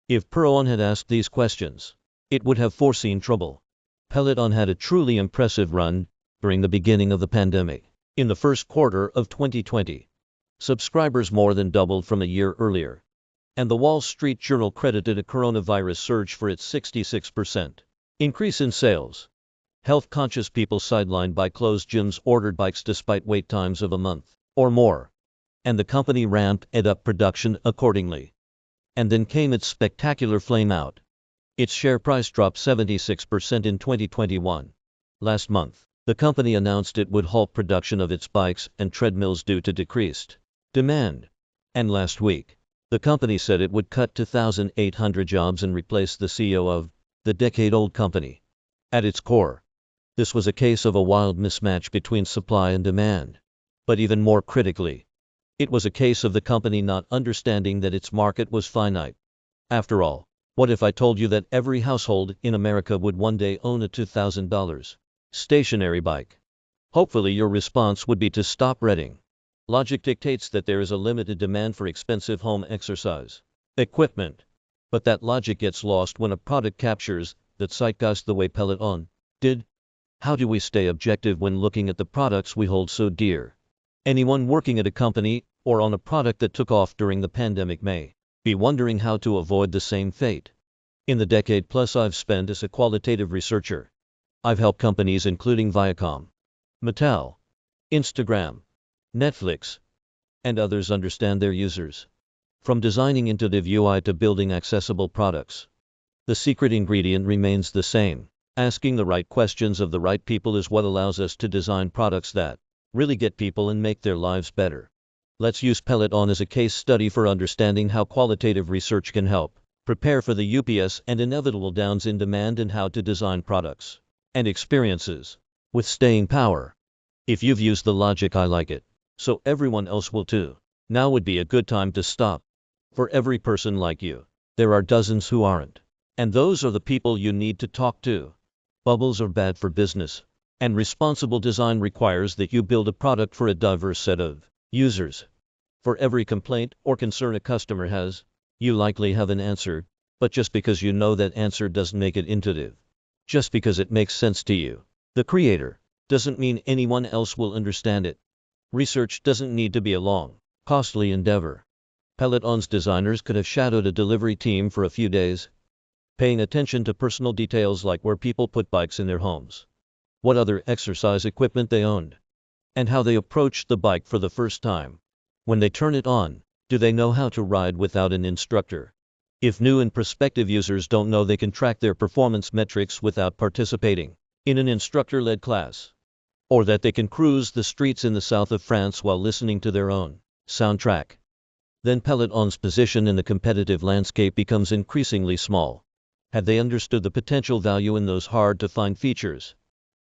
If Peroton had asked these questions, it would have foreseen trouble. Peloton had a truly impressive run during the beginning of the pandemic. In the first quarter of 2020, subscribers more than doubled from a year earlier, and the Wall Street Journal credited a coronavirus surge for its 66% increase in sales. Health-conscious people sidelined by closed gyms ordered bikes despite wait times of a month or more, and the company ramped up production accordingly. And then came its spectacular flame-out. Its share price dropped 76% in 2021. Last month, the company announced it would halt production of its bikes and treadmills due to decreased demand. And last week, the company said it would cut 2,800 jobs and replace the CEO of the decade-old company. At its core, this was a case of a wild mismatch between supply and demand. But even more critically, it was a case of the company not understanding that its market was finite. After all, what if I told you that every household in America would one day own a $2,000 stationary bike? Hopefully your response would be to stop reading. Logic dictates that there is a limited demand for expensive home exercise equipment. But that logic gets lost when a product captures that zeitgeist the way Peloton did. How do we stay objective when looking at the products we hold so dear? Anyone working at a company or on a product that took off during the pandemic may be wondering how to avoid the same fate. In the decade plus I've spent as a qualitative researcher, I've helped companies including Viacom, Mattel, Instagram, Netflix, and others understand their users. From designing intuitive UI to building accessible products, the secret ingredient remains the same. Asking the right questions of the right people is what allows us to design products that really get people and make their lives better. Let's use Peloton as a case study for understanding how qualitative research can help prepare for the UPS and inevitable downs in demand and how to design products and experiences with staying power. If you've used the logic, I like it, so everyone else will too. Now would be a good time to stop. For every person like you, there are dozens who aren't. And those are the people you need to talk to. Bubbles are bad for business, and responsible design requires that you build a product for a diverse set of users. For every complaint or concern a customer has, you likely have an answer, but just because you know that answer doesn't make it intuitive. Just because it makes sense to you, the creator, doesn't mean anyone else will understand it. Research doesn't need to be a long, costly endeavor. Peloton's designers could have shadowed a delivery team for a few days, paying attention to personal details like where people put bikes in their homes, what other exercise equipment they owned, and how they approached the bike for the first time. When they turn it on, do they know how to ride without an instructor? If new and prospective users don't know they can track their performance metrics without participating in an instructor-led class, or that they can cruise the streets in the south of France while listening to their own soundtrack, then Peloton's position in the competitive landscape becomes increasingly small. Had they understood the potential value in those hard-to-find features,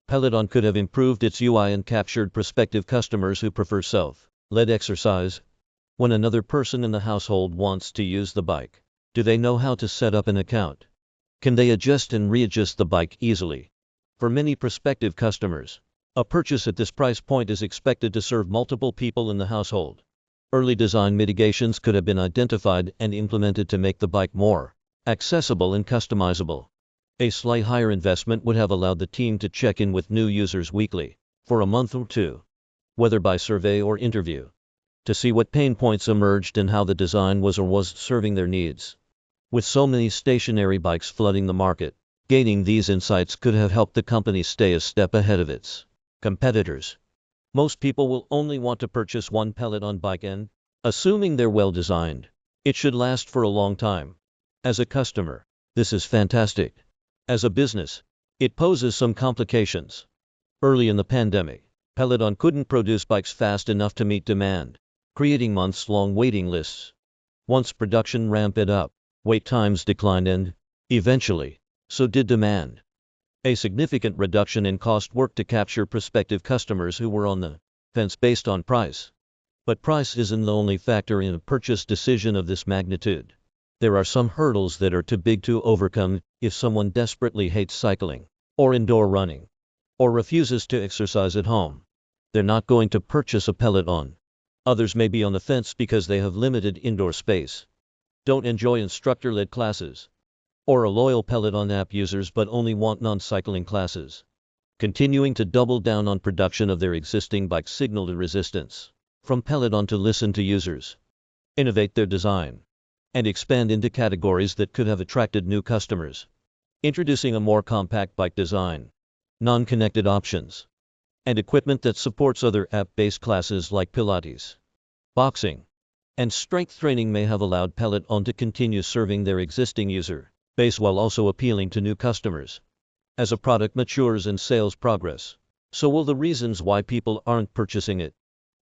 Peloton could have improved its UI and captured prospective customers who prefer self-led exercise. When another person in the household wants to use the bike, do they know how to set up an account? Can they adjust and readjust the bike easily? For many prospective customers, a purchase at this price point is expected to serve multiple people in the household. Early design mitigations could have been identified and implemented to make the bike more accessible and customizable. A slight higher investment would have allowed the team to check in with new users weekly, for a month or two, whether by survey or interview, to see what pain points emerged and how the design was or wasn't serving their needs. With so many stationary bikes flooding the market, gaining these insights could have helped the company stay a step ahead of its competitors. Most people will only want to purchase one Peloton bike and, assuming they're well designed, it should last for a long time. As a customer, this is fantastic. As a business, it poses some complications. Early in the pandemic, Peloton couldn't produce bikes fast enough to meet demand, creating months-long waiting lists. Once production ramped up, wait times declined and, eventually, so did demand. A significant reduction in cost worked to capture prospective customers who were on the fence based on price. But price isn't the only factor in a purchase decision of this magnitude. There are some hurdles that are too big to overcome. If someone desperately hates cycling, or indoor running, or refuses to exercise at home, they're not going to purchase a Peloton. Others may be on the fence because they have limited indoor space, don't enjoy instructor-led classes, or are loyal Peloton app users but only want non-cycling classes. Continuing to double down on production of their existing bike signal to resistance. From Peloton to listen to users, innovate their design, and expand into categories that could have attracted new customers. Introducing a more compact bike design, non-connected options, and equipment that supports other app-based classes like Pilates, boxing, and strength training may have allowed Peloton to continue serving their existing user base while also appealing to new customers. As a product matures and sales progress, so will the reasons why people aren't purchasing it.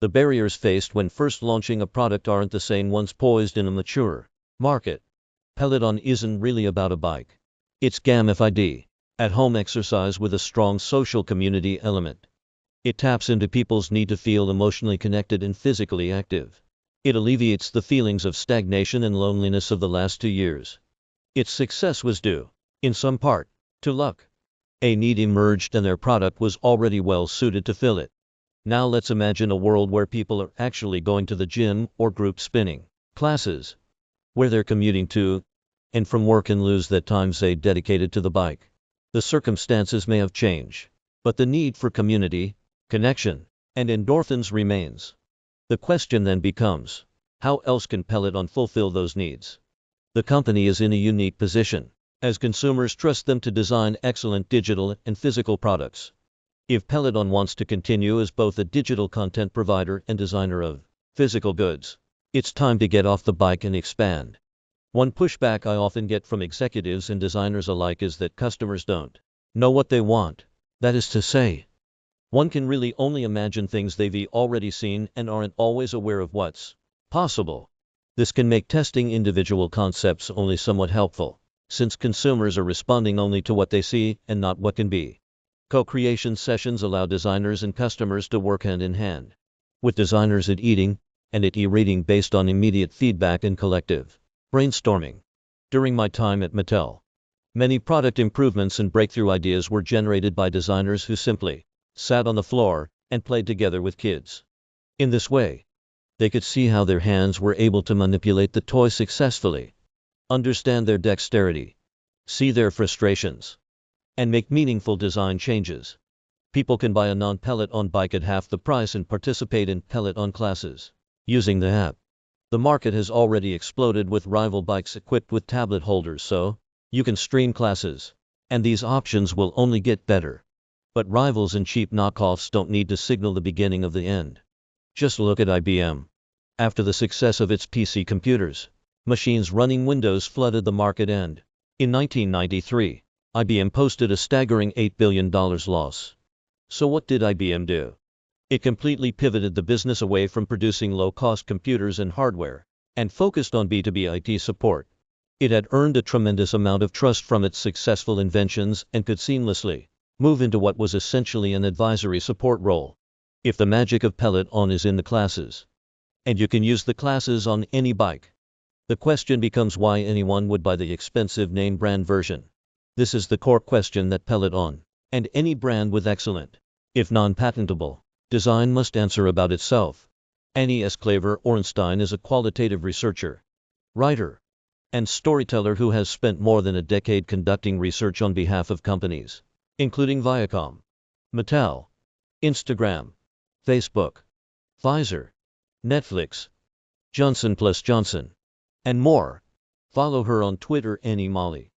The barriers faced when first launching a product aren't the same ones posed in a mature market. Peloton isn't really about a bike. It's gamified, at-home exercise with a strong social community element. It taps into people's need to feel emotionally connected and physically active. It alleviates the feelings of stagnation and loneliness of the last 2 years. Its success was due, in some part, to luck. A need emerged and their product was already well suited to fill it. Now let's imagine a world where people are actually going to the gym or group spinning classes, where they're commuting to and from work and lose that time they dedicated to the bike. The circumstances may have changed, but the need for community, connection, and endorphins remains. The question then becomes, how else can Peloton fulfill those needs? The company is in a unique position, as consumers trust them to design excellent digital and physical products. If Peloton wants to continue as both a digital content provider and designer of physical goods, it's time to get off the bike and expand. One pushback I often get from executives and designers alike is that customers don't know what they want. That is to say, one can really only imagine things they've already seen and aren't always aware of what's possible. This can make testing individual concepts only somewhat helpful, since consumers are responding only to what they see and not what can be. Co-creation sessions allow designers and customers to work hand in hand, with designers at eating and at e-rating based on immediate feedback and collective brainstorming. During my time at Mattel, many product improvements and breakthrough ideas were generated by designers who simply sat on the floor and played together with kids. In this way, they could see how their hands were able to manipulate the toy successfully, understand their dexterity, see their frustrations, and make meaningful design changes. People can buy a non-Peloton bike at half the price and participate in Peloton classes using the app. The market has already exploded with rival bikes equipped with tablet holders, so you can stream classes, and these options will only get better. But rivals and cheap knockoffs don't need to signal the beginning of the end. Just look at IBM. After the success of its PC computers, machines running Windows flooded the market, and in 1993, IBM posted a staggering $8 billion loss. So what did IBM do? It completely pivoted the business away from producing low-cost computers and hardware, and focused on B2B IT support. It had earned a tremendous amount of trust from its successful inventions and could seamlessly move into what was essentially an advisory support role. If the magic of Peloton is in the classes, and you can use the classes on any bike, the question becomes why anyone would buy the expensive name brand version. This is the core question that Peloton, and any brand with excellent, if non-patentable, design must answer about itself. Annie S. Claver-Orenstein is a qualitative researcher, writer, and storyteller who has spent more than a decade conducting research on behalf of companies, including Viacom, Mattel, Instagram, Facebook, Pfizer, Netflix, Johnson + Johnson, and more. Follow her on Twitter, Annie Molly.